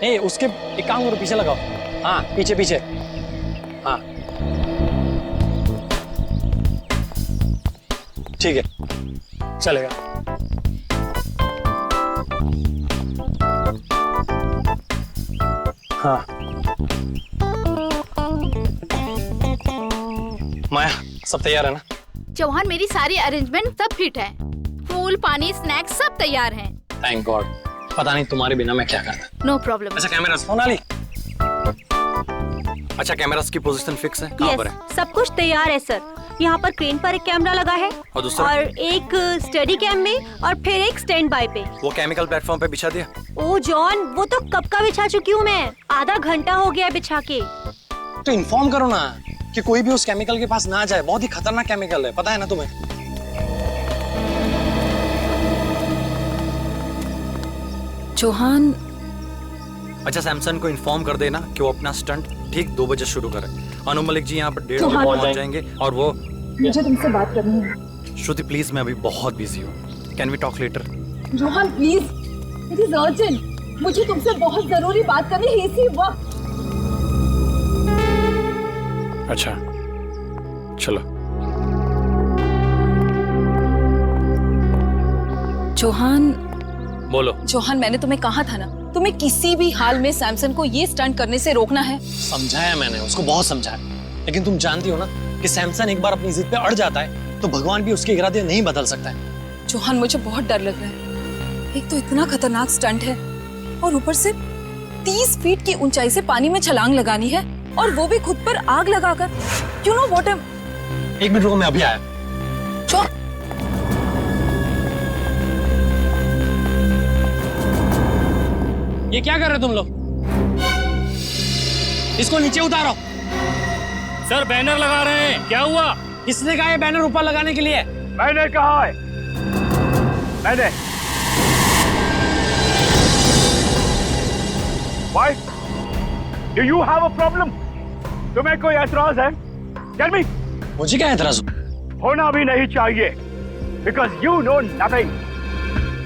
नहीं उसके एक काम करो, पीछे लगाओ। हाँ पीछे पीछे। हाँ ठीक है चलेगा। हाँ माया सब तैयार है ना? चौहान मेरी सारी अरेंजमेंट सब फिट है। फूल पानी स्नैक्स सब तैयार हैं। Thank God. पता नहीं तुम्हारे बिना मैं क्या करता। No problem. अच्छा कैमरास सोनाली। अच्छा कैमरास की पोजीशन फिक्स है? कहाँ पर है? सब कुछ तैयार है सर। यहाँ पर क्रेन पर एक कैमरा लगा है और दूसरा? और एक स्टडी कैम में और फिर एक स्टैंड बाय पे। वो केमिकल प्लेटफॉर्म पे बिछा दिया? ओ जॉन, वो तो कब का बिछा चुकी हूँ मैं, आधा घंटा हो गया बिछा के। तो इन्फॉर्म करो ना कि कोई भी उस केमिकल के पास ना जाए, बहुत ही खतरनाक केमिकल है, पता है ना तुम्हें? चौहान। अच्छा सैमसन को इन्फॉर्म कर देना कि वो अपना स्टंट ठीक 2 बजे शुरू करे। अनु मलिक जी यहाँ पर 1:30 बजे पहुँच जाएंगे और वो मुझे तुमसे बात करनी है। श्रुति प्लीज, मैं अभी बहुत बिजी हूँ, can we talk later? Chauhan please, it is urgent, मुझे तुमसे बहुत जरूरी बात करनी है इसी वक्त। अच्छा चलो। चौहान। बोलो। चौहान मैंने तुम्हें कहा था ना, तुम्हें किसी भी हाल में सैमसन को ये स्टंट करने से रोकना है। समझाया मैंने उसको, बहुत समझाया, लेकिन तुम जानती हो ना कि सैमसन एक बार अपनी जिद पे अड़ जाता है तो भगवान भी उसके इरादे नहीं बदल सकता है। चौहान मुझे बहुत डर लग रहा है। एक तो इतना खतरनाक स्टंट है और ऊपर से 30 फीट की ऊंचाई से पानी में छलांग लगानी है और वो भी खुद पर आग लगाकर। You know what? 1 मिनट रुको, मैं अभी आया। ये क्या कर रहे तुम लोग? इसको नीचे उतारो। सर बैनर लगा रहे हैं। क्या हुआ? किसने कहा ये बैनर ऊपर लगाने के लिए? मैंने कहा है। मैंने। Why? Do you have a problem? तुम्हें कोई ऐतराज है? Tell me. मुझे क्या ऐतराज? होना भी नहीं चाहिए। Because you know nothing.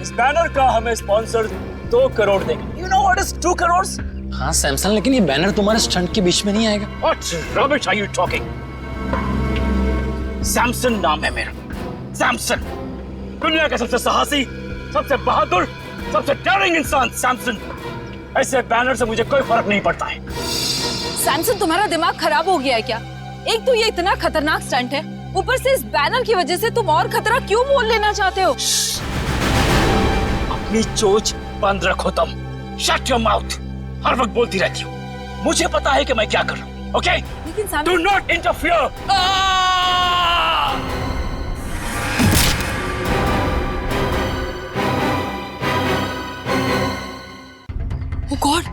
इस बैनर का हमें स्पॉन्सर 2 करोड़ देंगे। You know what is 2 crores? हाँ सैमसन, लेकिन ये बैनर तुम्हारे स्टंट के बीच में नहीं आएगा। What rubbish are you talking? Samson नाम है मेरा। सैमसन, दुनिया का सबसे साहसी, सबसे बहादुर, सबसे डेयरिंग इंसान सैमसन। ऐसे बैनर से मुझे कोई फर्क नहीं पड़ता है। सैमसन तुम्हारा दिमाग खराब हो गया है क्या? एक तो ये इतना खतरनाक स्टंट है, ऊपर से इस बैनर की वजह से तुम और खतरा क्यों मोल लेना चाहते हो? अपनी चोच बंद रखो तुम। Shut your mouth. हर वक्त बोलती रहती हो। मुझे पता है कि मैं क्या कर रहा हूँ। ओके? लेकिन do not interfere. Oh God!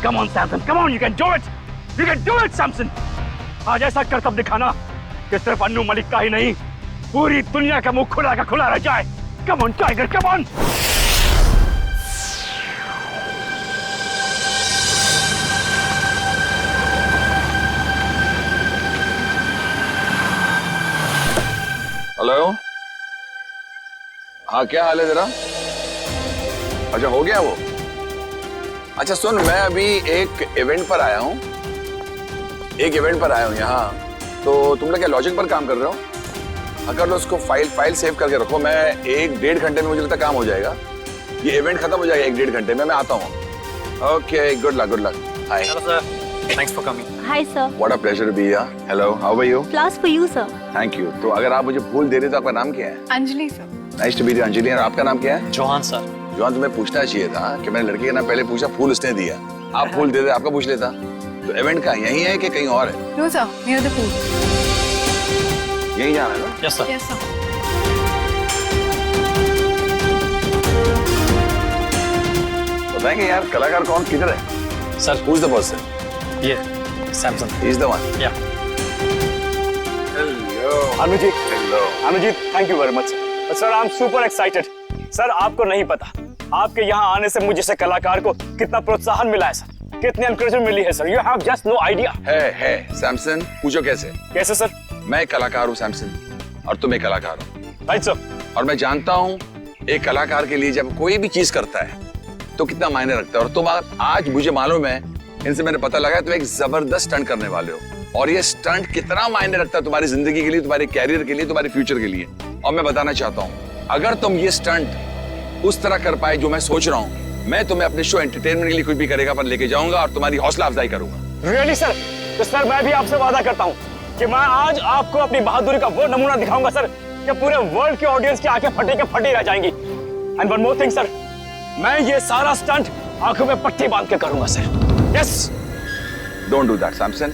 Come on, Samson. Come on, you can do it. You can do it, Samson. आज ऐसा करतब दिखाना कि सिर्फ अन्नू मलिक का ही नहीं, पूरी दुनिया का मुंह खुला का खुला रह जाए। Come on, Tiger, come on. Hello, हाँ क्या हाल है तेरा? अच्छा हो गया वो? अच्छा सुन, मैं अभी एक इवेंट पर आया हूँ। यहाँ। तो तुम लोग क्या लॉजिक पर काम कर रहे हो? अगर लो उसको फाइल सेव करके रखो। मैं 1-1.5 घंटे में मुझे लगता काम हो जाएगा। ये इवेंट खत्म हो जाएगा 1-1.5 घंटे में। मैं आता हूँ। Okay, good luck. Hi. Hello sir, thanks for coming. Hi sir. What a pleasure to be here. Hello, how are you? Flowers for you sir. Thank you. तो अगर आप मुझे फूल दे रहे तो आपका नाम क्या है? Anjali sir. Nice to meet you Anjali. और आपका नाम क्या है? चौहान सर। जॉन, तुम्हें पूछना चाहिए था कि मैंने लड़के का नाम पहले पूछा, फूल उसने दिया। आप फूल दे दे, आपका पूछ लेता। तो इवेंट का यही है कि कहीं और है? No sir, near the pool. यही जाना है ना? Yes sir. Yes sir. बताएंगे यार कलाकार कौन किधर है? Sir Who's the person? ये सैमसन। He's the one. या Hello. Anuji, Hello. Anuji, thank you very much. Sir, I am super excited. Sir, आपको नहीं पता, आपके यहाँ आने से मुझे जैसे कलाकार को कितना प्रोत्साहन मिला है सर, कितनी एनकरेजमेंट मिली है sir. You have just no idea. है सैमसन, पूछो कैसे? कैसे सर? मैं एक कलाकार हूँ सैमसन, और तुम एक कलाकार हो। Right sir. और मैं जानता हूँ एक कलाकार के लिए जब कोई भी चीज करता है तो कितना मायने रखता है। और तुम आज मुझे मालूम है, इनसे मैंने पता लगा, तुम एक जबरदस्त स्टंट करने वाले हो। और ये स्टंट कितना मायने रखता है तुम्हारी जिंदगी के लिए, तुम्हारे कैरियर के लिए, तुम्हारे फ्यूचर के लिए। और मैं बताना चाहता हूँ, अगर तुम ये स्टंट उस तरह कर पाए जो मैं सोच रहा हूँ, मैं तुम्हें अपने शो एंटरटेनमेंट के लिए कुछ भी करेगा पर लेके जाऊंगा और तुम्हारी हौसला अफजाई करूंगा। Really sir? तो सर मैं भी आपसे वादा करता हूँ कि मैं आज आपको अपनी बहादुरी का वो नमूना दिखाऊंगा सर कि पूरे वर्ल्ड के ऑडियंस की आंखें फटे के फटी रह जाएंगी। And one more thing sir, मैं ये सारा स्टंट आंखों में पट्टी बांध के करूंगा sir. Yes. Don't do that Samson,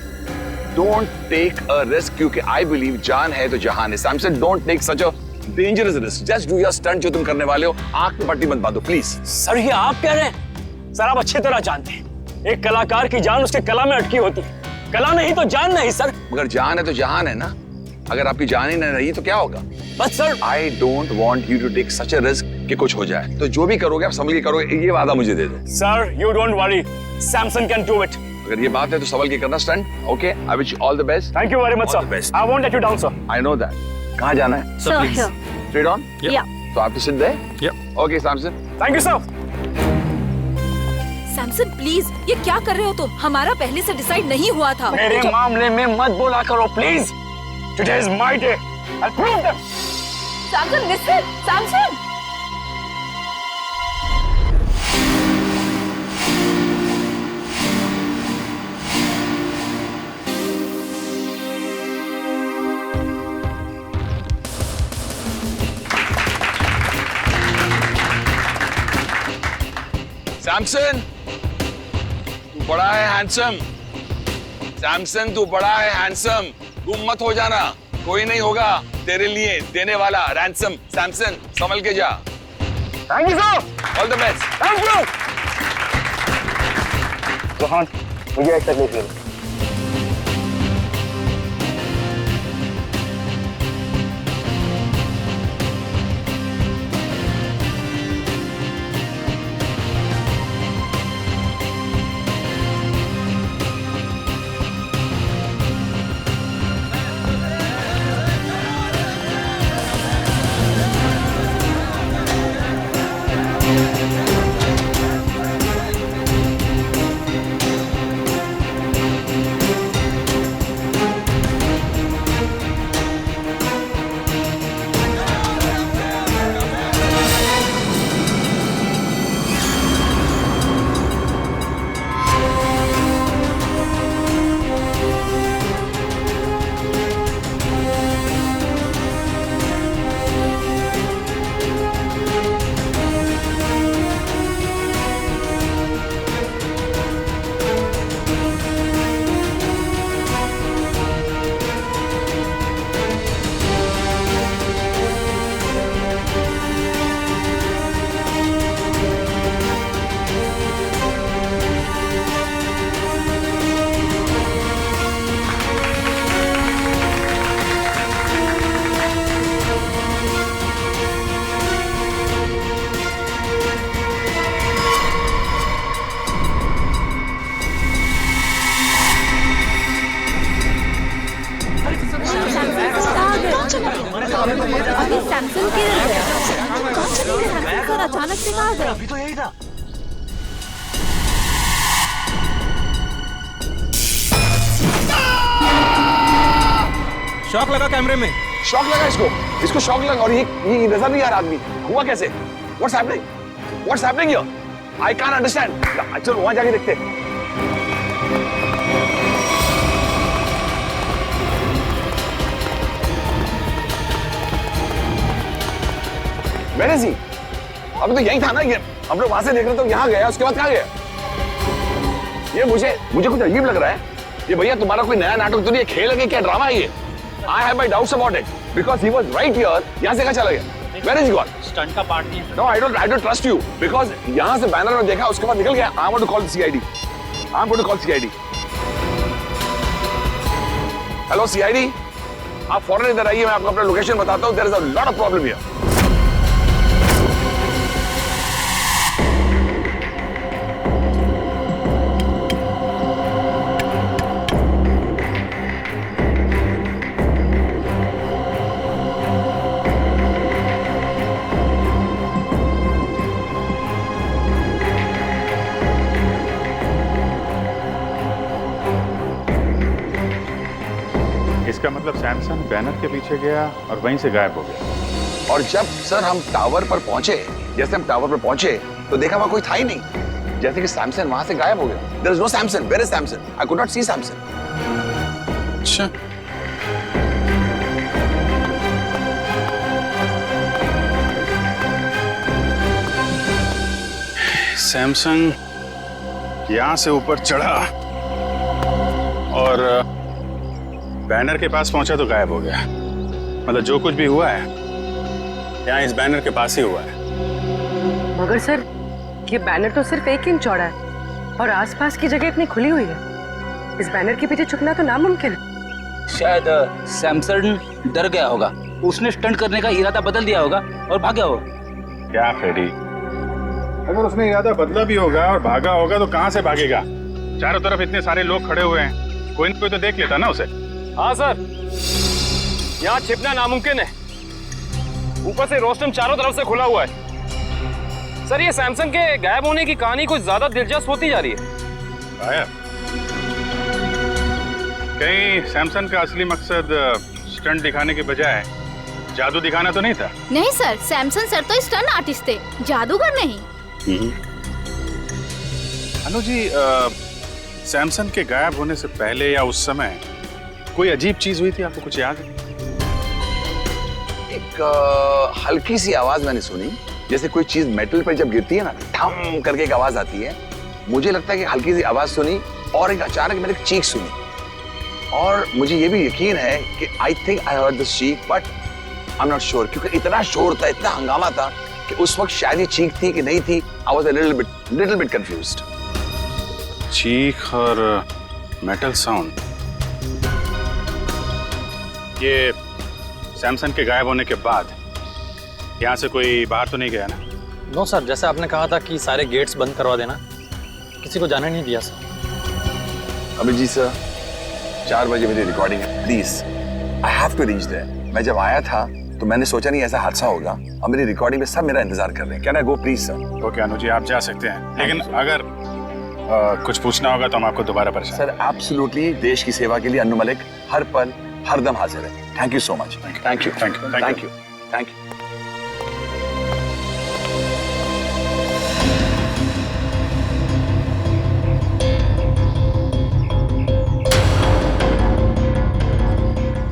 don't take a risk, क्योंकि आई बिलीव जान है तो जहान है। Samson, don't take such a dangerous risk, just do your stunt जो तुम करने वाले हो। आंख में पट्टी मत बांधो प्लीज। सर ये आप कह रहे हैं? सर आप अच्छी तरह जानते हैं एक कलाकार की जान उसके कला में अटकी होती है, कला नहीं तो जान नहीं सर। मगर जान है तो जहान है ना, अगर आपकी जान ही नहीं रही तो क्या होगा? बस sir I don't want you to take such a risk कि कुछ हो जाए। तो जो भी करोगे आप संभल के करोगे, ये वादा मुझे दे दो। Sir you don't worry, Samson can do it. अगर ये बात है तो संभल के करना stunt. Okay, I wish all the best. Thank you very much All the sir. best. I won't let you down sir. I know that. कहाँ जाना है? So here. Straight on? Yeah. So I have to sit there? Yep. Okay, Samson. Thank you sir. Samson please, ये क्या कर रहे हो तुम? हमारा पहले से डिसाइड नहीं हुआ था। मेरे मामले में मत बोला करो please. Today is my day. I prove them. Samson listen, Samson. Samson, तू बड़ा है हैंडसम। सैमसन, तू बड़ा है हैंडसम। गुम मत हो जाना, कोई नहीं होगा तेरे लिए देने वाला रैंसम। सैमसन, संभल के जा। Thank you sir. All the best. Thank you. Rohan, मुझे एक तकलीफ है। अभी सैमसन किधर गया? कहाँ चले गए सैमसन सर? अचानक से कहाँ गए? अभी तो यही था। शॉक लगा कैमरे में। शॉक लगा इसको शॉक लगा। और ये नजर नहीं आ रहा आदमी, हुआ कैसे? What's happening here? I can't understand. चलो वहां जाके देखते हैं। Where is he? अभी तो यही था ना, ये हम लोग वहां से देख रहे तो यहाँ गया, उसके बाद कहाँ गया? ये मुझे कुछ अजीब लग रहा है। ये भैया तुम्हारा कोई नया नाटक तो नहीं है, खेल है कि क्या ड्रामा है ये? I have my doubts about it because he was right here. यहाँ से कहाँ चला गया? Where is he gone? Stunt का पार्ट नहीं है। No, I don't trust you because यहाँ से बैनर में देखा, उसके बाद निकल गया। I want to call the CID. I'm going to call CID. Hello CID, आप फौरन इधर आइए, मैं आपको अपना लोकेशन बताता हूँ। There is a lot of problem here. मतलब सैमसंग बैनर के पीछे गया और वहीं से गायब हो गया। और जब सर हम टावर पर पहुंचे, जैसे हम टावर पर पहुंचे तो देखा वहां कोई था ही नहीं, जैसे कि सैमसंग वहां से गायब हो गया। There is no Samsung, where is Samsung? I could not see Samsung. अच्छा, सैमसंग यहां से ऊपर चढ़ा और बैनर के पास पहुंचा तो गायब हो गया। मतलब जो कुछ भी हुआ है यहाँ इस बैनर के पास ही हुआ है। मगर सर, ये बैनर तो सिर्फ 1 इंच चौड़ा है और आसपास की जगह इतनी खुली हुई है। इस बैनर के पीछे छुपना तो नामुमकिन है। शायद सैमसंग डर गया होगा, उसने स्टंट करने का इरादा बदल दिया होगा और भाग गया होगा। क्या फ्रेडी, अगर उसने इरादा बदला भी होगा और भागा होगा तो कहां से भागेगा? चारों तरफ इतने सारे लोग खड़े हुए हैं, कोई न कोई तो देख लेता ना उसे। हाँ सर, यहाँ छिपना नामुमकिन है। ऊपर से रोस्टम चारों तरफ से खुला हुआ है। सर, ये सैमसंग के गायब होने की कहानी कुछ ज्यादा दिलचस्प होती जा रही है। गायब? कहीं सैमसंग का असली मकसद स्टंट दिखाने के बजाय जादू दिखाना तो नहीं था? नहीं सर, सैमसंग सर तो स्टंट आर्टिस्ट थे, जादूगर नहीं। अनु जी, सैमसंग के गायब होने से पहले या उस समय कोई अजीब चीज हुई थी, आपको कुछ याद है? एक हल्की सी आवाज मैंने सुनी, जैसे कोई चीज मेटल पर जब गिरती है ना, ठम करके एक आवाज आती है। मुझे लगता है कि हल्की सी आवाज सुनी और एक अचानक मैंने एक चीख सुनी। और मुझे ये भी यकीन है कि I think I heard this चीख, but I am not sure, क्योंकि इतना शोर था, इतना हंगामा था कि उस वक्त शायद ये चीख थी कि नहीं थी। I was a little bit confused. चीख और मेटल साउंड, ये सैमसंग के गायब होने के बाद यहाँ से कोई बाहर तो नहीं गया ना? नो सर, जैसे आपने कहा था कि सारे गेट्स बंद करवा देना, किसी को जाने नहीं दिया सर। अमित जी सर, 4 बजे मेरी रिकॉर्डिंग है, please I have to reach there. मैं जब आया था तो मैंने सोचा नहीं ऐसा हादसा होगा, और मेरी रिकॉर्डिंग में सब मेरा इंतजार कर रहे हैं। Can I go please sir? Okay Anu ji, आप जा सकते हैं, लेकिन अगर कुछ पूछना होगा तो हम आपको दोबारा परेशान। सर एब्सोल्युटली, देश की सेवा के लिए अन्नू मलिक हर पल हर दम हाजिर है। Thank you so much. Thank you thank you thank you thank you.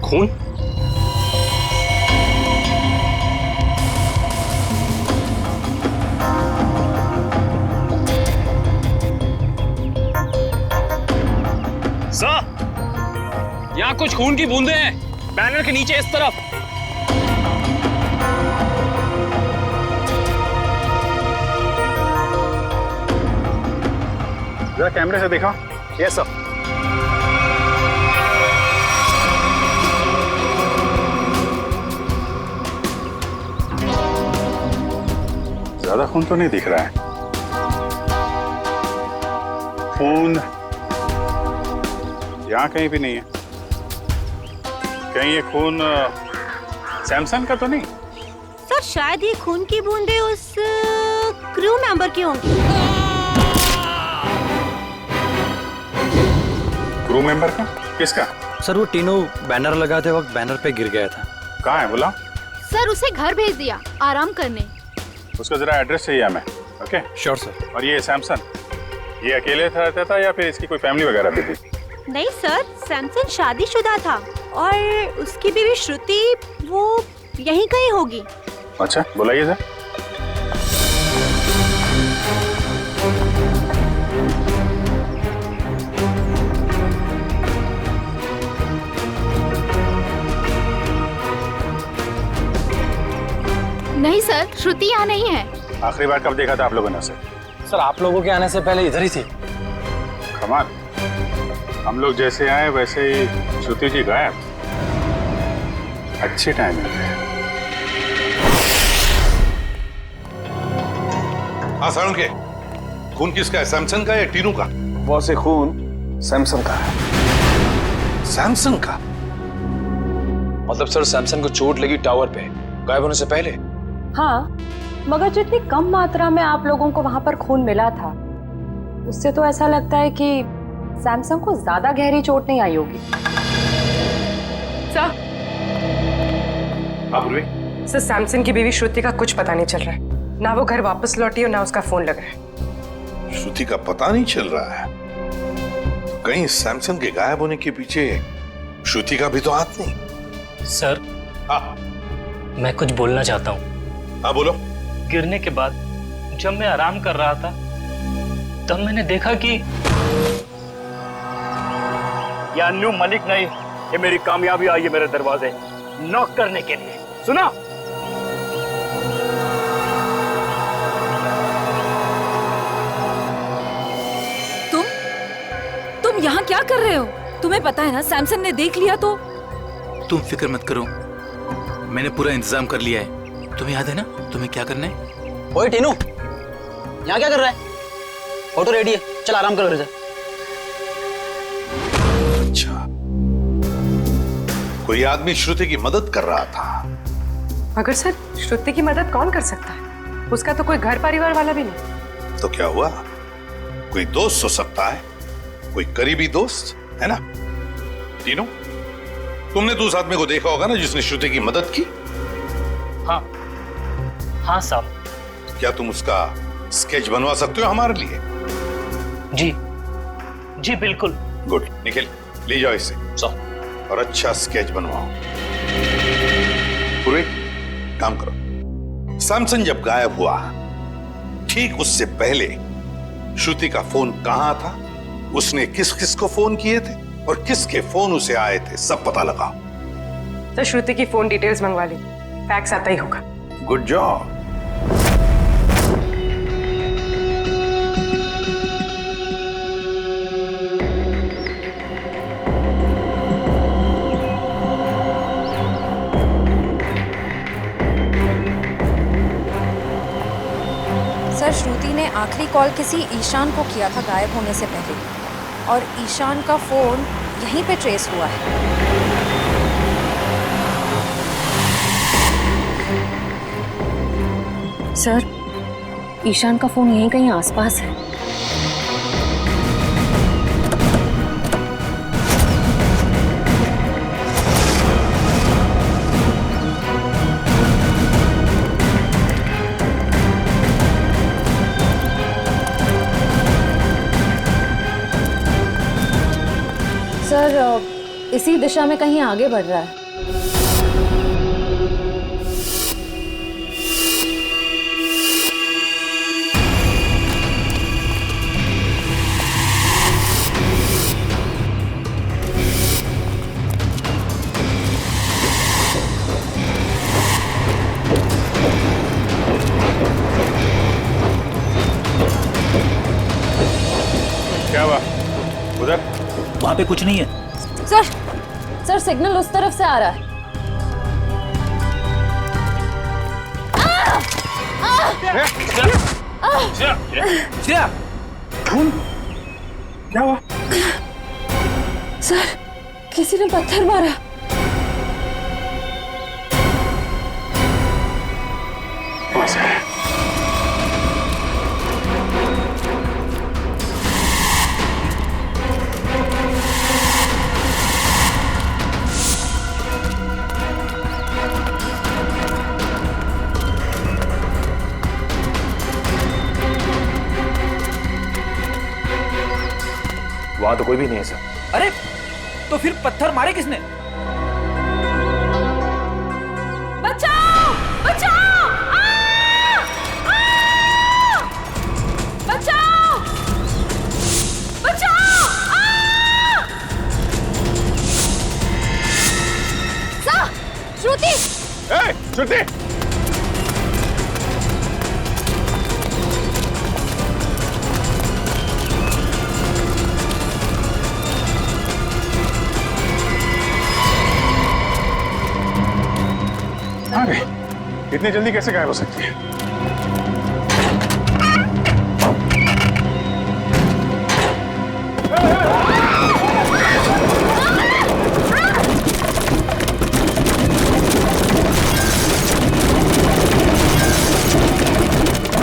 खून? सर, यहाँ कुछ खून की बूंदें हैं, बैनर के नीचे इस तरफ। जरा कैमरे से देखो। Yes sir. ज्यादा खून तो नहीं दिख रहा है। खून यहाँ कहीं भी नहीं है। कहीं ये खून सैमसंग का तो नहीं? सर, शायद ये खून की बूंदें उस क्रू मेंबर की होंगी। क्रू मेंबर का? किसका? सर, वो तीनों बैनर लगाते वक्त बैनर पे गिर गया था। कहाँ है बोला? सर, उसे घर भेज दिया आराम करने। उसका जरा एड्रेस चाहिए हमें। Okay sure sir. और ये सैमसंग, ये अकेले रहता था या फिर इसकी कोई फैमिली वगैरह भी थी? नहीं सर, सैमसंग शादीशुदा था और उसकी बीवी श्रुति वो यहीं कहीं होगी। अच्छा, बुलाइए सर। नहीं सर, श्रुति यहाँ नहीं है। आखिरी बार कब देखा था आप लोगों ने उसे? सर, आप लोगों के आने से पहले इधर ही थी। कमाल, हम लोग जैसे आए वैसे ही श्रुति जी गायब। अच्छी टाइमिंग है। हाँ सारुण के, खून किसका है, सैमसंग का या टीनू का? वो से खून सैमसंग का है। सैमसंग का? मतलब सर, सैमसंग को चोट लगी टावर पे गायब होने से पहले। हाँ, मगर जितनी कम मात्रा में आप लोगों को वहां पर खून मिला था, उससे तो ऐसा लगता है कि सैमसंग को ज्यादा गहरी चोट नहीं आई होगी। सर, सर सैमसन की बीवी श्रुति का कुछ पता नहीं चल रहा है। ना वो घर वापस लौटी और ना उसका फोन लग रहा है। श्रुति का पता नहीं चल रहा है तो कहीं सैमसन के गायब होने के पीछे श्रुति का भी तो हाथ नहीं। सर, हाँ मैं कुछ बोलना चाहता हूँ। हाँ बोलो। गिरने के बाद जब मैं आराम कर रहा था तब मैंने देखा कि ये अन्नू मलिक नहीं, ये मेरी कामयाबी आई है मेरे दरवाजे नॉक करने के लिए। सुना? तुम यहाँ क्या कर रहे हो? तुम्हें पता है ना सैमसन ने देख लिया तो? तुम फिक्र मत करो, मैंने पूरा इंतजाम कर लिया है। तुम्हें याद है ना तुम्हें क्या करना है? ओए टीनू, यहाँ क्या कर रहा है? ऑटो रेडी है, चल आराम करो। अच्छा, कोई आदमी श्रुति की मदद कर रहा था। मगर सर श्रुति की मदद कौन कर सकता है? उसका तो कोई घर परिवार वाला भी नहीं। तो क्या हुआ? कोई दोस्त हो सकता है, कोई करीबी दोस्त, है ना? तीनों, तुमने तो उस आदमी को देखा होगा ना जिसने श्रुति की मदद की? हाँ साहब। क्या तुम उसका स्केच बनवा सकते हो हमारे लिए? जी बिल्कुल। गुड, निखिल ले जाओ इसे और अच्छा स्केच बनवाओ। पूरे काम करो। सैमसन जब गायब हुआ ठीक उससे पहले श्रुति का फोन कहां था, उसने किस किस को फोन किए थे और किसके फोन उसे आए थे, सब पता लगाओ। तो श्रुति की फोन डिटेल्स मंगवा ली, फैक्स आता ही होगा। Good job. सर, श्रुति ने आखिरी कॉल किसी ईशान को किया था गायब होने से पहले, और ईशान का फोन यहीं पे ट्रेस हुआ है। सर, ईशान का फोन यहीं कहीं आसपास है। सर, इसी दिशा में कहीं आगे बढ़ रहा है। क्या हुआ उधर? वहां पे कुछ नहीं है। सर सिग्नल उस तरफ से आ रहा है। क्या हुआ? सर, किसी ने पत्थर मारा। वहां तो कोई भी नहीं है सर। अरे तो फिर पत्थर मारे किसने? बचाओ! बचाओ! बचाओ! बचाओ! सर, श्रुति! श्रुति! अरे इतनी जल्दी कैसे गायब हो सकती है?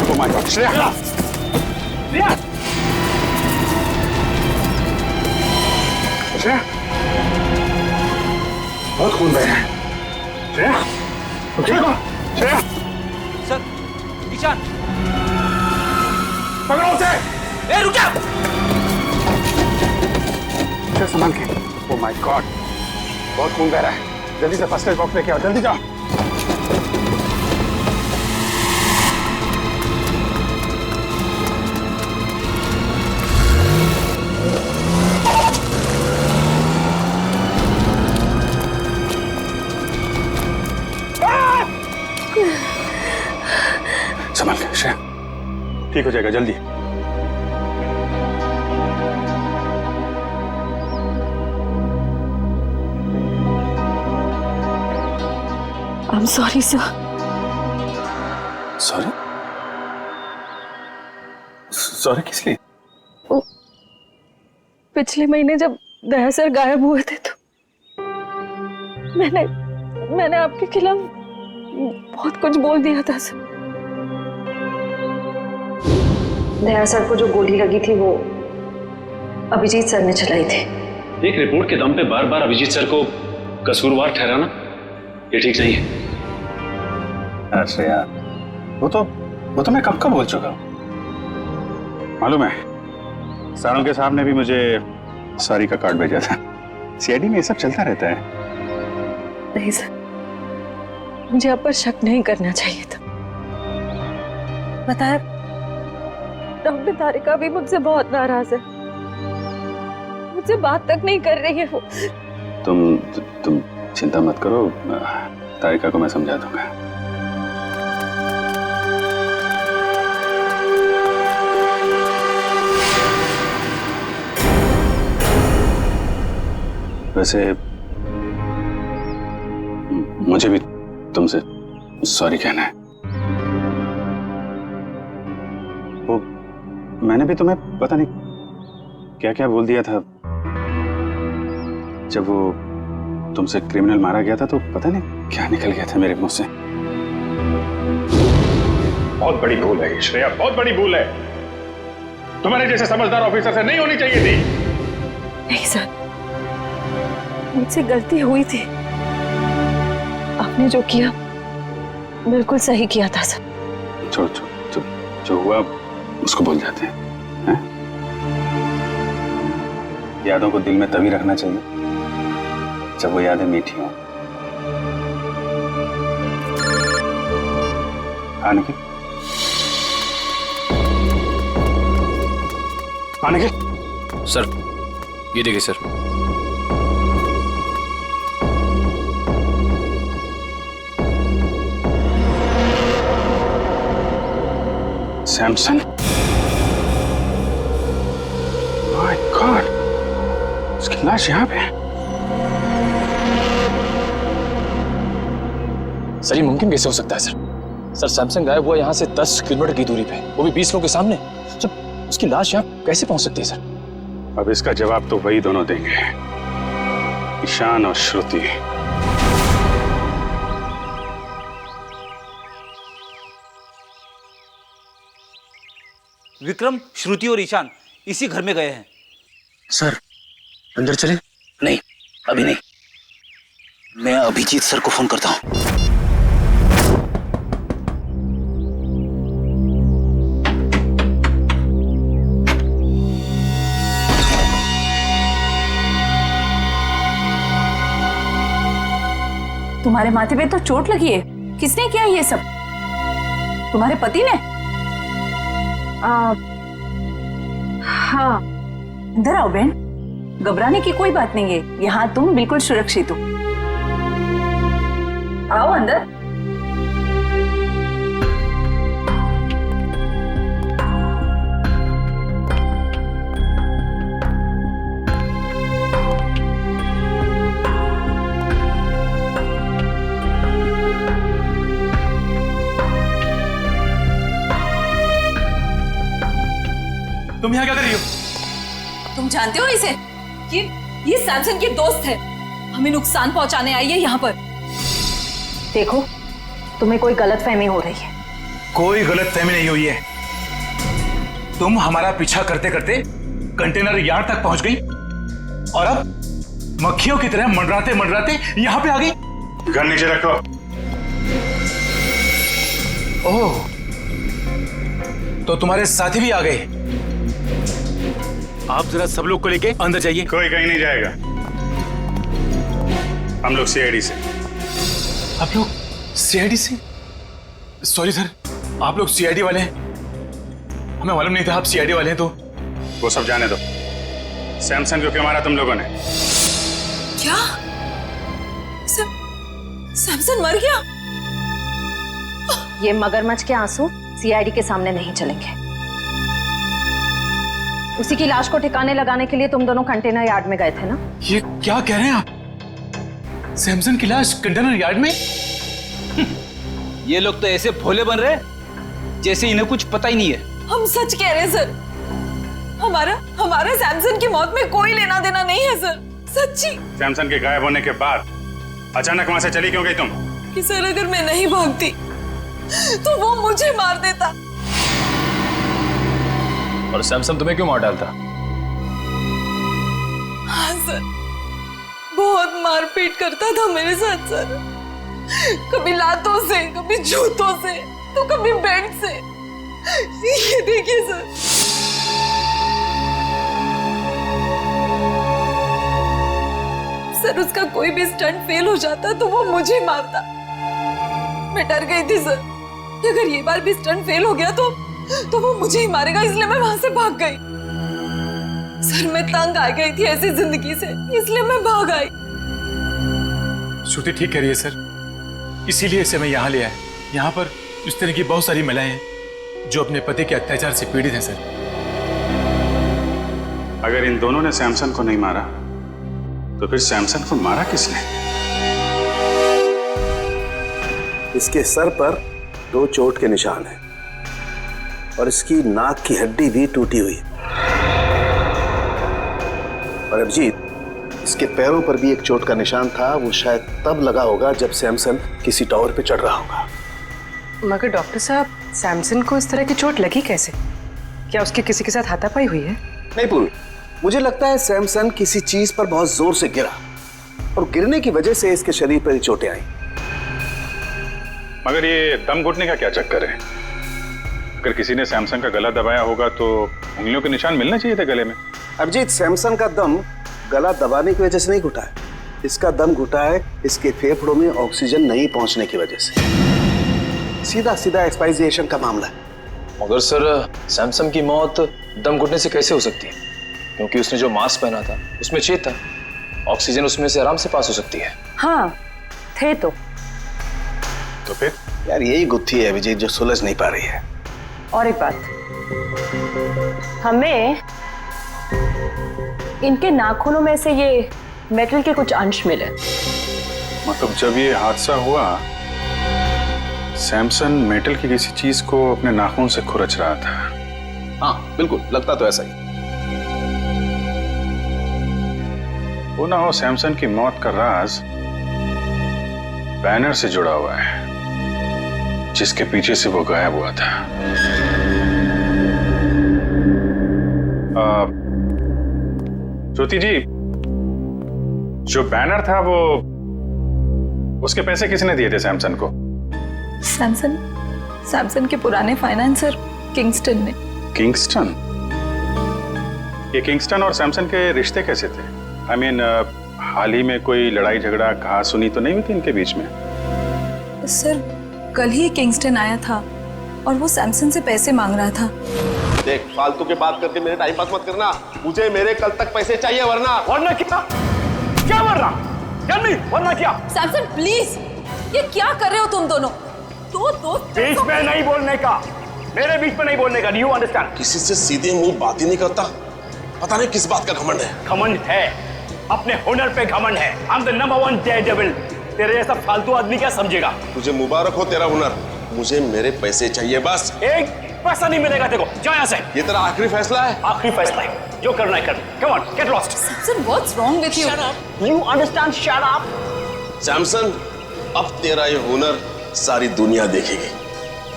Oh my God, Shreya! Shreya! बहुत खून बह रहा है। श्रेया, तुम ठीक हो? श्रेया, सर, ईशान, पकड़ो उसे। ए रुक जा। श्रेया, संभाल के। ओह माय गॉड, बहुत खून बह रहा है। जल्दी से फर्स्ट एड बॉक्स लेके आओ, जल्दी जाओ। संभाल के श्रेया, ठीक हो जाएगा जल्दी। I'm sorry, sir. Sorry? Sorry किस लिए? पिछले महीने जब दया सर गायब हुए थे तो मैंने आपके खिलाफ बहुत कुछ बोल दिया था सर। दया सर को जो गोली लगी थी वो अभिजीत सर ने चलाई थी। एक रिपोर्ट के दम पे बार बार अभिजीत सर को कसूरवार ठहराना ये ठीक नहीं है। अरे यार, वो तो मैं कब का बोल चुका हूँ। मालूम है, सारों के साहब ने भी मुझे सॉरी का कार्ड भेजा था। सीआईडी में ये सब चलता रहता है। नहीं सर, मुझे आप पर शक नहीं करना चाहिए था। बताया, डॉक्टर तारिका भी मुझसे बहुत नाराज है, मुझसे बात तक नहीं कर रही है वो। तुम चिंता मत करो, तारिका को मैं समझा दूंगा। वैसे मुझे भी तुमसे सॉरी कहना है। वो मैंने भी तुम्हें पता नहीं क्या क्या बोल दिया था। जब वो तुमसे क्रिमिनल मारा गया था तो पता नहीं क्या निकल गया था मेरे मुंह से। बहुत बड़ी भूल है श्रेया, बहुत बड़ी भूल है। तुम्हारे जैसे समझदार ऑफिसर से नहीं होनी चाहिए थी। नहीं सर, मुझसे गलती हुई थी। आपने जो किया बिल्कुल सही किया था सर। छोड़, जो हुआ उसको भूल जाते हैं। यादों को दिल में तभी रखना चाहिए जब वो यादें मीठी हों। आने की सर, ये देखिए सर। सैमसन, माय गॉड, उसकी लाश यहाँ पे है। सर, ये मुमकिन कैसे हो सकता है सर? सर, सैमसंग गायब हुआ यहाँ से 10 किलोमीटर की दूरी पे, वो भी 20 लोगों के सामने। जब उसकी लाश यहाँ कैसे पहुंच सकती है सर? अब इसका जवाब तो वही दोनों देंगे, ईशान और श्रुति। विक्रम, श्रुति और ईशान इसी घर में गए हैं। सर, अंदर चलें? नहीं, अभी नहीं। मैं अभिजीत सर को फोन करता हूँ। तुम्हारे माथे पे तो चोट लगी है, किसने किया ये सब? तुम्हारे पति ने? हाँ। अंदर आओ बहन, घबराने की कोई बात नहीं है, यहाँ तुम बिल्कुल सुरक्षित हो। आओ अंदर। तुम यहाँ क्या कर रही हो? तुम जानते हो इसे? ये सैमसन के दोस्त है, हमें नुकसान पहुंचाने आई है यहाँ पर। देखो, तुम्हें कोई गलतफहमी हो रही है। कोई गलतफहमी नहीं हुई है। तुम हमारा पीछा करते करते कंटेनर यार्ड तक पहुंच गई और अब मक्खियों की तरह मंडराते मंडराते यहाँ पे आ गई। गन नीचे रखो। ओह, तो तुम्हारे साथी भी आ गए। आप जरा सब लोग को लेके अंदर जाइए। कोई कहीं नहीं जाएगा, हम लोग सीआईडी से। आप लोग सीआईडी से? सॉरी सर, आप लोग सीआईडी वाले हैं? हमें मालूम नहीं था आप सीआईडी वाले हैं। तो वो सब जाने दो। सैमसन को क्यों मारा तुम लोगों ने? क्या सैमसन मर गया? ये मगरमच्छ के आंसू सीआईडी के सामने नहीं चलेंगे। उसी की लाश को ठिकाने लगाने के लिए तुम दोनों कंटेनर यार्ड में गए थे ना? ये क्या कह रहे हैं आप? सैमसन की लाश कंटेनर यार्ड में? ये लोग तो ऐसे भोले बन रहे जैसे इन्हें कुछ पता ही नहीं है। हम सच कह रहे हैं सर, हमारा सैमसन की मौत में कोई लेना देना नहीं है सर, सच्ची। सैमसन के गायब होने के बाद अचानक वहां से चली क्यों गई तुम? कि सर अगर मैं नहीं भागती तो वो मुझे मार देता। और सैमसन तुम्हें क्यों मार डालता? हाँ सर, बहुत मारपीट करता था मेरे साथ सर, कभी लातों से, कभी जूतों से, तो कभी बेल्ट से। ये देखिए सर। सर उसका कोई भी स्टंट फेल हो जाता तो वो मुझे मारता। मैं डर गई थी सर कि अगर ये बार भी स्टंट फेल हो गया तो वो मुझे ही मारेगा, इसलिए मैं वहां से भाग गई। सर मैं तंग आ गई थी ऐसी जिंदगी से, इसलिए मैं भाग आई। श्रुति ठीक कह रही है सर, इसीलिए इसे मैं यहाँ ले आया। यहाँ पर इस तरह की बहुत सारी महिलाएं हैं जो अपने पति के अत्याचार से पीड़ित हैं सर। अगर इन दोनों ने सैमसन को नहीं मारा तो फिर सैमसन को मारा किसने? इसके सर पर 2 चोट के निशान हैं और इसकी नाक की हड्डी भी टूटी हुई है। और अभिजीत, इसके पैरों पर भी एक चोट का निशान था, वो शायद तब लगा होगा जब सैमसन किसी टावर पे चढ़ रहा होगा। मगर डॉक्टर साहब, सैमसन को इस तरह की चोट लगी कैसे? क्या उसकी किसी के साथ हाथापाई हुई है? नहीं पूर्वी, मुझे लगता है सैमसन किसी चीज पर बहुत जोर से गिरा और गिरने की वजह से इसके शरीर पर ही चोटें आई। मगर ये दम घुटने का क्या चक्कर है? अगर किसी ने सैमसन का गला दबाया होगा तो उंगलियों के निशान मिलने चाहिए थे गले में। अभिजीत, सैमसन का दम गला दबाने की वजह से नहीं घुटा है, इसका दम घुटा है इसके फेफड़ों में ऑक्सीजन नहीं पहुंचने की वजह से। सीधा सीधा एक्सपाइजिएशन का मामला है। मगर सर सैमसन की मौत दम घुटने से कैसे हो सकती है? क्योंकि उसने जो मास्क पहना था उसमें छेद था, ऑक्सीजन उसमें से आराम से पास हो सकती है। हाँ थे तो फिर यार यही गुत्थी है अभिजीत जो सुलझ नहीं पा रही है। और एक बात, हमें इनके नाखूनों में से ये मेटल के कुछ अंश मिले। मतलब जब ये हादसा हुआ सैमसन मेटल की किसी चीज को अपने नाखून से खुरच रहा था। हाँ बिल्कुल, लगता तो ऐसा ही। वो ना हो सैमसन की मौत का राज बैनर से जुड़ा हुआ है जिसके पीछे से वो गायब हुआ था। ज्योति जी, जो बैनर था वो उसके पैसे किसने दिए थे सैमसन को? सैमसन के पुराने फाइनेंसर किंगस्टन ने। किंगस्टन? ये किंगस्टन और सैमसन के रिश्ते कैसे थे? I mean, हाल ही में कोई लड़ाई झगड़ा कहा सुनी तो नहीं हुई थी इनके बीच में? सर कल ही किंगस्टन आया था और वो सैमसन से पैसे मांग रहा था। देख, फालतू के बात करके मेरे टाइम पास मत करना, मुझे मेरे कल तक पैसे चाहिए, वरना क्या वरना? वरना क्या? सैमसन प्लीज, ये क्या कर रहे हो तुम दोनों? दो दोस्त बीच में नहीं बोलने का, मेरे बीच में नहीं बोलने का। Do you understand? किसी से सीधे मुंह बात ही नहीं करता, पता नहीं किस बात का घमंड है। घमंड है, अपने हुनर पे घमंड है। I am the number 1 Daredevil. तेरे जैसा फालतू आदमी क्या समझेगा? तुझे मुबारक हो तेरा हुनर, मुझे मेरे पैसे चाहिए बस। एक पैसा नहीं मिलेगा तेरे को, जा यहाँ से। ये तेरा आखिरी फैसला है? आखिरी फैसला है, जो करना है कर। Come on, get lost. Samson, what's wrong with you? Shut up. You understand? Shut up. Samson, अब तेरा ये हुनर सारी दुनिया देखेगी।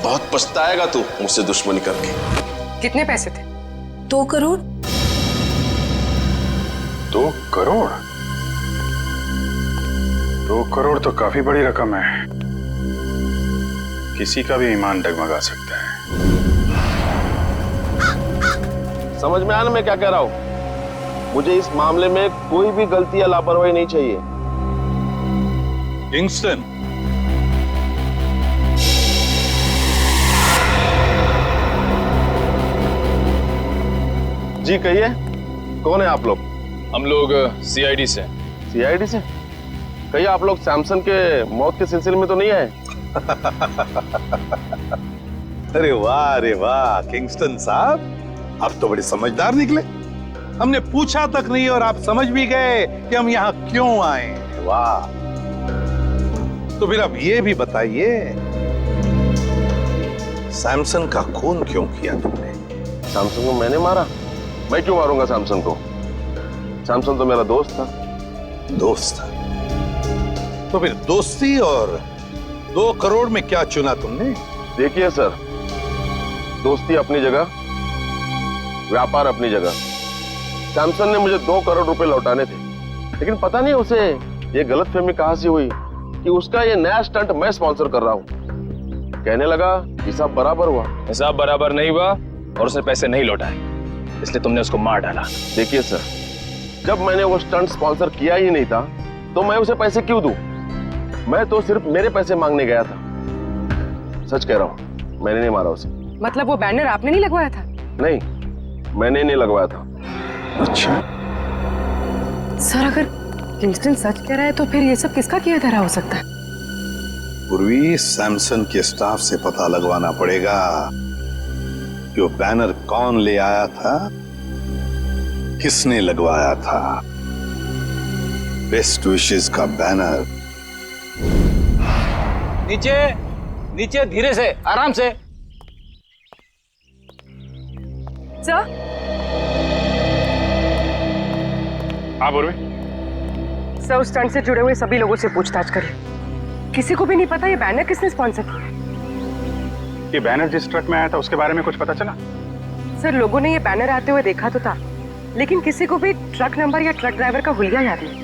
बहुत पछताएगा तू मुझसे दुश्मनी करके। कितने पैसे थे? 2 करोड़। 2 करोड़? 2 करोड़ तो काफी बड़ी रकम है, किसी का भी ईमान डगमगा सकता है। समझ में आया ना मैं क्या कह रहा हूं? मुझे इस मामले में कोई भी गलती या लापरवाही नहीं चाहिए। किंगस्टन, जी कहिए, कौन है आप लोग? हम लोग सीआईडी से। सीआईडी से? कहिए, आप लोग सैमसन के मौत के सिलसिले में तो नहीं आए? अरे वाह किंगस्टन साहब, आप तो बड़े समझदार निकले। हमने पूछा तक नहीं और आप समझ भी गए कि हम यहाँ क्यों आए। वाह। तो फिर अब ये भी बताइए, सैमसन का खून क्यों किया तुमने? सैमसन को मैंने मारा? मैं क्यों मारूंगा सैमसन को? सैमसन तो मेरा दोस्त था। दोस्त था? तो फिर दोस्ती और 2 करोड़ में क्या चुना तुमने? देखिए सर, दोस्ती अपनी जगह, व्यापार अपनी जगह। सैमसन ने मुझे 2 करोड़ रुपए लौटाने थे, लेकिन पता नहीं उसे ये गलतफहमी कहां से हुई कि उसका ये नया स्टंट मैं स्पॉन्सर कर रहा हूं। कहने लगा हिसाब बराबर हुआ। हिसाब बराबर नहीं हुआ और उसने पैसे नहीं लौटाए, इसलिए तुमने उसको मार डाला। देखिए सर, जब मैंने वो स्टंट स्पॉन्सर किया ही नहीं था तो मैं उसे पैसे क्यों दूं? मैं तो सिर्फ मेरे पैसे मांगने गया था। सच कह रहा हूं, मैंने नहीं मारा उसे। मतलब वो बैनर आपने नहीं लगवाया था? नहीं, मैंने नहीं लगवाया था। अच्छा सर, अगर किंगस्टन सच कह रहा है तो फिर ये सब किसका किया धरा हो सकता है? पूर्वी, सैमसन के स्टाफ से पता लगवाना पड़ेगा कि वो बैनर कौन ले आया था, किसने लगवाया था। बेस्ट विशेस का बैनर। नीचे नीचे, धीरे से, आराम से। सर, हाँ पूर्वी। सर, उस स्टंट से जुड़े हुए सभी लोगों से पूछताछ करिए। किसी को भी नहीं पता ये बैनर किसने स्पॉन्सर किया। ये बैनर जिस ट्रक में आया था उसके बारे में कुछ पता चला? सर, लोगों ने ये बैनर आते हुए देखा तो था, लेकिन किसी को भी ट्रक नंबर या ट्रक ड्राइवर का हुलिया याद नहीं।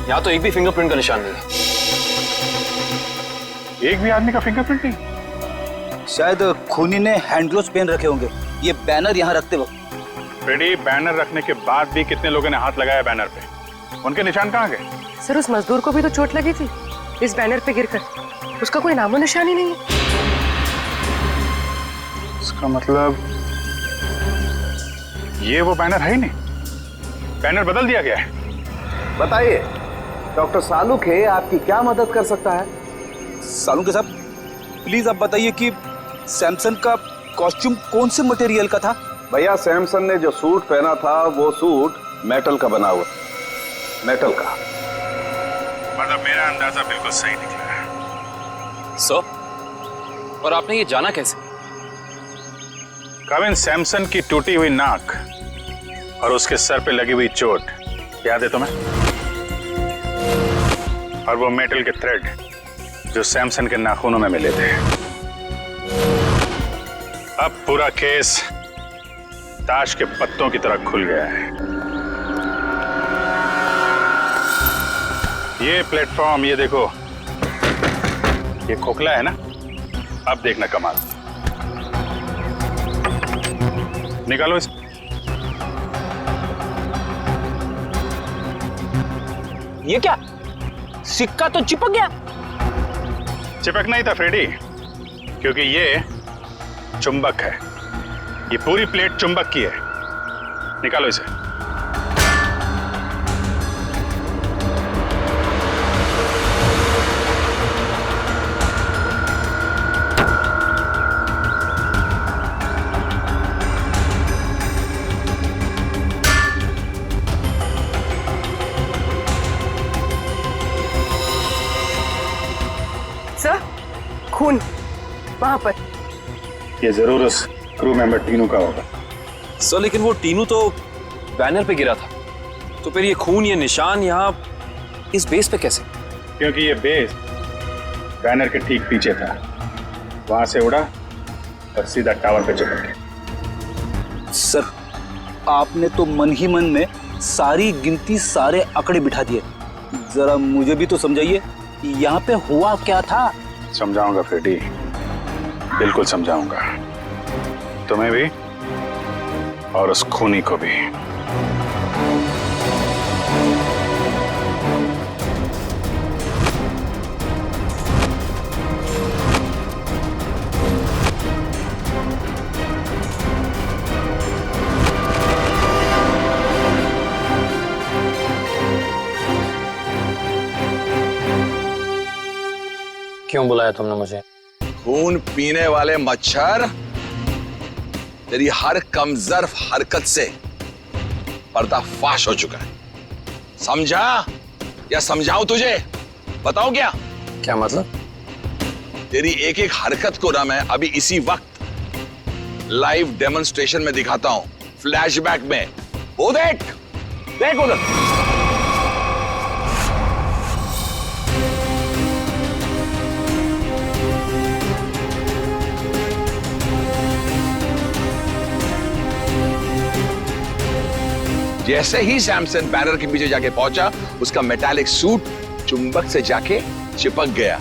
यहाँ तो एक भी फिंगरप्रिंट का निशान नहीं है। एक भी आदमी का फिंगरप्रिंट नहीं? शायद खूनी ने हैंड ग्लोव्स पहन रखे होंगे ये बैनर यहाँ रखते वक्त। फ्रेडी, बैनर रखने के बाद भी कितने लोगों ने हाथ लगाया बैनर पे? उनके निशान कहाँ गए? सर, उस मजदूर को भी तो चोट लगी थी इस बैनर पे गिरकर। उसका कोई नामो निशान ही नहीं है। इसका मतलब ये वो बैनर है ही नहीं, बैनर बदल दिया गया है। बताइए डॉक्टर सालुखे, आपकी क्या मदद कर सकता है? सालुखे साहब, प्लीज आप बताइए कि सैमसन का कॉस्ट्यूम कौन से मटेरियल का था? भैया, सैमसन ने जो सूट पहना था वो सूट मेटल का बना हुआ। मेटल का। मतलब मेरा अंदाजा बिल्कुल सही निकला है। सर, और आपने ये जाना कैसे? कविन, सैमसन की टूटी हुई नाक और उसके सर पे लगी हुई चोट याद है तुम्हें? और वो मेटल के थ्रेड जो सैमसन के नाखूनों में मिले थे। अब पूरा केस ताश के पत्तों की तरह खुल गया है। ये प्लेटफॉर्म, ये देखो, ये खोखला है ना? अब देखना कमाल। निकालो इस। ये क्या? सिक्का तो चिपक गया। चिपक नहीं था फ्रेडी, क्योंकि ये चुंबक है। ये पूरी प्लेट चुंबक की है। निकालो इसे। सर, खून वहां पर। ये जरूर उस क्रू मेंबर टीनू का होगा। सर लेकिन वो टीनू तो बैनर पे गिरा था, तो फिर ये खून, ये निशान यहाँ इस बेस पे कैसे? क्योंकि ये बेस बैनर के ठीक पीछे था, वहां से उड़ा और सीधा टावर पे चिपक गया। सर आपने तो मन ही मन में सारी गिनती, सारे आंकड़े बिठा दिए। जरा मुझे भी तो समझाइए यहाँ पे हुआ क्या था। समझाऊंगा फ्रेडी, बिल्कुल समझाऊंगा, तुम्हें भी और उस खूनी को भी। क्यों बुलाया तुमने मुझे? खून पीने वाले मच्छर, तेरी हर कमजोर हरकत से पर्दाफाश हो चुका है। समझा या समझाऊं तुझे? बताऊं क्या? क्या मतलब? तेरी एक एक हरकत को ना मैं अभी इसी वक्त लाइव डेमोन्स्ट्रेशन में दिखाता हूं, फ्लैशबैक में। वो देख, देख उधर। जैसे ही सैमसन बैनर के पीछे जाके पहुंचा, उसका मेटालिक सूट चुंबक से जाके चिपक गया।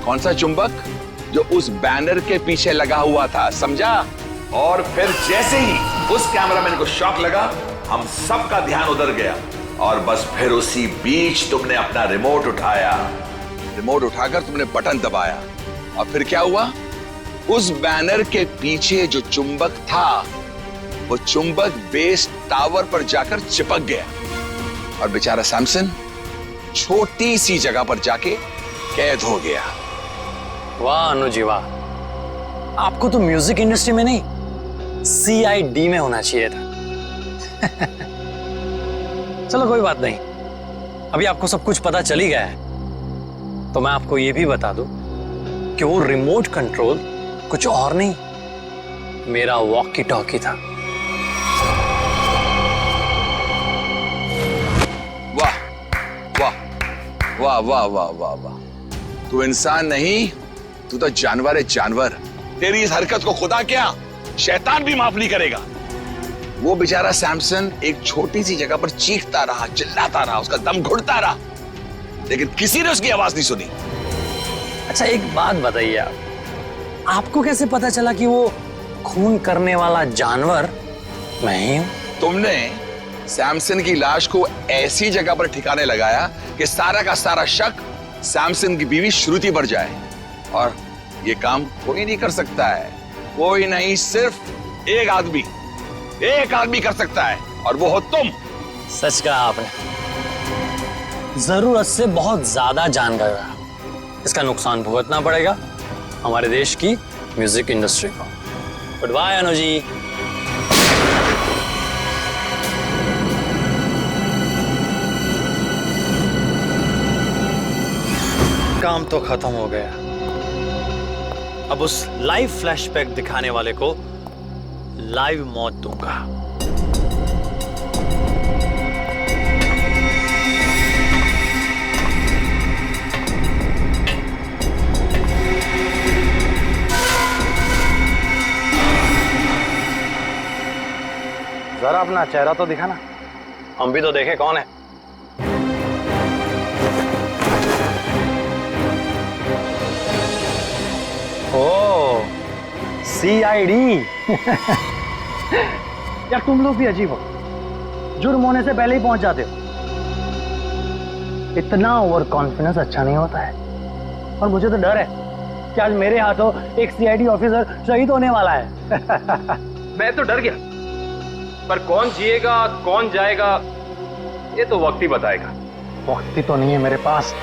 कौन सा चुंबक? जो उस बैनर के पीछे लगा हुआ था, समझा? और फिर जैसे ही उस कैमरामैन को शॉक लगा, हम सबका ध्यान उधर गया और बस फिर उसी बीच तुमने अपना रिमोट उठाया। रिमोट उठाकर तुमने बटन दबाया और फिर क्या हुआ? उस बैनर के पीछे जो चुंबक था, वो चुंबक बेस टावर पर जाकर चिपक गया और बेचारा सैमसन छोटी सी जगह पर जाके कैद हो गया। वाह अनुजी वाह, आपको तो म्यूजिक इंडस्ट्री में नहीं, CID में होना चाहिए था। चलो कोई बात नहीं, अभी आपको सब कुछ पता चल ही गया है, तो मैं आपको यह भी बता दूं कि वो रिमोट कंट्रोल कुछ और नहीं, मेरा वॉकी टॉकी था। वाह वाह वाह वाह वाह वाह वाह, तू इंसान नहीं, तू तो जानवर है, जानवर। तेरी इस हरकत को खुदा क्या, शैतान भी माफ नहीं करेगा। वो बेचारा सैमसन एक छोटी सी जगह पर चीखता रहा, चिल्लाता रहा, उसका दम घुटता रहा, लेकिन किसी ने उसकी आवाज नहीं सुनी। अच्छा एक बात बताइए आप, आपको कैसे पता चला कि वो खून करने वाला जानवर मैं ही हूं? तुमने सैमसन की लाश को ऐसी जगह पर ठिकाने लगाया कि सारा का सारा शक सैमसन की बीवी श्रुति पर जाए, और ये काम कोई नहीं कर सकता है। कोई नहीं, सिर्फ एक आदमी कर सकता है, और वो हो तुम। सच कहा आपने, जरूरत से बहुत ज्यादा जान गया, इसका नुकसान भुगतना पड़ेगा हमारे देश की म्यूजिक इंडस्ट्री को। Good bye Anuji. काम तो खत्म हो गया, अब उस लाइव फ्लैशबैक दिखाने वाले को लाइव मौत दूंगा। जरा अपना चेहरा तो दिखाना, हम भी तो देखे कौन है। ओ CID। यार तुम लोग भी अजीब हो, जुर्म होने से पहले ही पहुंच जाते हो। इतना ओवर कॉन्फिडेंस अच्छा नहीं होता है, और मुझे तो डर है कि आज मेरे हाथों एक CID ऑफिसर शहीद होने वाला है। मैं तो डर गया, पर कौन जिएगा कौन जाएगा ये तो वक्त ही बताएगा। वक्त ही तो नहीं है मेरे पास।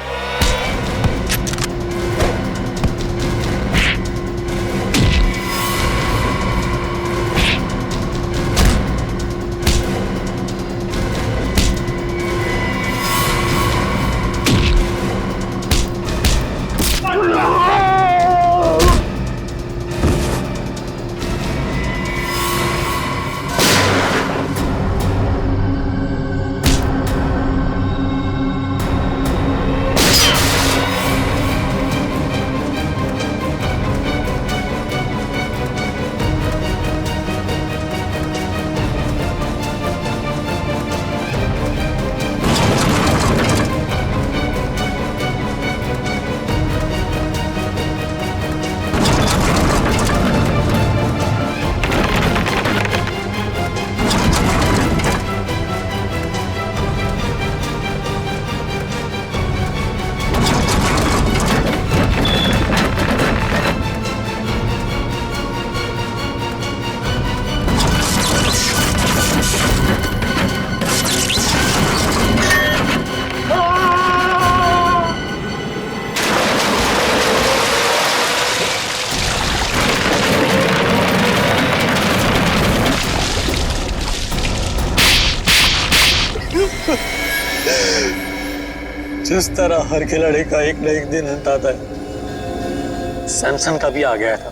जिस तरह हर खिलाड़ी का एक न एक दिन अंत आता है, सैमसन का भी आ गया था,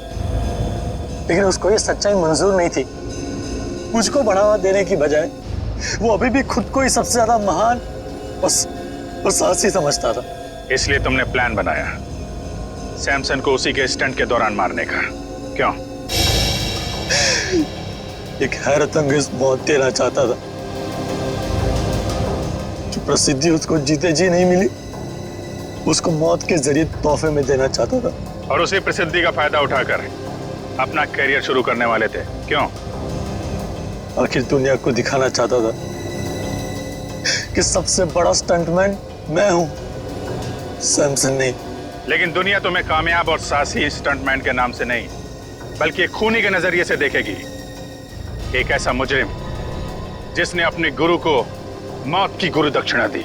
लेकिन उसको ये सच्चाई मंजूर नहीं थी। मुझको बढ़ावा देने की बजाय वो अभी भी खुद को ही सबसे ज्यादा महान और साहसी समझता था। इसलिए तुमने प्लान बनाया सैमसन को उसी के स्टंट के दौरान मारने का, क्यों? एक हैरतअंगेज मौत देना चाहता था, जो प्रसिद्धि उसको जीते जी नहीं मिली, उसको मौत के जरिए तोहफे में देना चाहता था। और उसी प्रसिद्धि का फायदा उठाकर अपना करियर शुरू करने वाले थे, क्यों? आखिर दुनिया को दिखाना चाहता था कि सबसे बड़ा स्टंटमैन मैं हूं, सैमसन नहीं। लेकिन दुनिया तुम्हें कामयाब और साहसी स्टंटमैन के नाम से नहीं, बल्कि एक खूनी के नजरिए से देखेगी। एक ऐसा मुजरिम जिसने अपने गुरु को मौत की गुरु दक्षिणा दी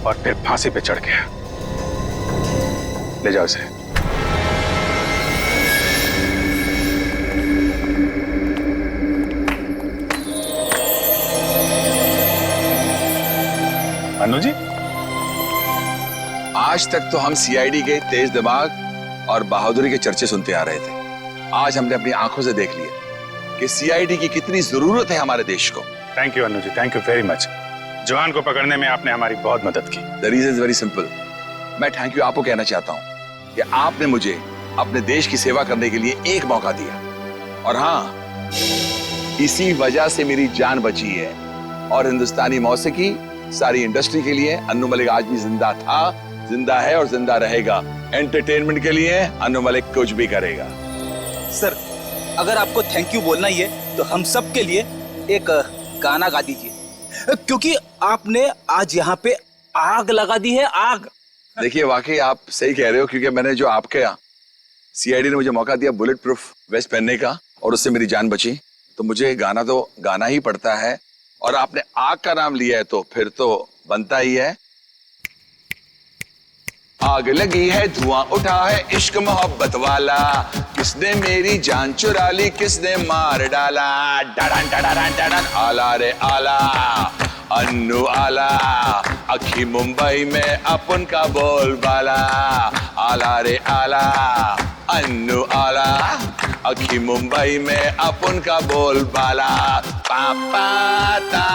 और फिर फांसी पे चढ़ गया। ले जाओ इसे। अनु जी, आज तक तो हम सीआईडी के तेज दिमाग और बहादुरी के चर्चे सुनते आ रहे थे। आज हमने अपनी आंखों से देख लिया कि सीआईडी की कितनी जरूरत है हमारे देश को। Thank you Anu ji, thank you very much. जवान को पकड़ने में आपने हमारी बहुत मदद की। The reason is very simple. मैं थैंक यू आपको कहना चाहता हूँ कि आपने मुझे अपने देश की सेवा करने के लिए एक मौका दिया, और हाँ, इसी वजह से मेरी जान बची है। और हिंदुस्तानी मौसीकी सारी इंडस्ट्री के लिए अन्नू मलिक आज भी जिंदा था, जिंदा है और जिंदा रहेगा। एंटरटेनमेंट के लिए अन्नू मलिक कुछ भी करेगा। सर, अगर आपको थैंक यू बोलना ही है तो हम सब के लिए एक गाना गा दीजिए, क्योंकि आपने आज यहाँ पे आग लगा दी है, आग। देखिए, वाकई आप सही कह रहे हो, क्योंकि मैंने जो आपके यहाँ सीआईडी ने मुझे मौका दिया बुलेट प्रूफ वेस्ट पहनने का और उससे मेरी जान बची, तो मुझे गाना तो गाना ही पड़ता है। और आपने आग का नाम लिया है तो फिर तो बनता ही है। आग लगी है, धुआं उठा है, इश्क मोहब्बत वाला, किसने मेरी जान चुरा ली, किसने मार डाला। डडन डडन डडन, आला रे आला, अन्नू आला, अखी मुंबई में अपन का बोलबाला। आला रे आला, अन्नू आला, अखी मुंबई में अपन का बोलबाला। पापा ता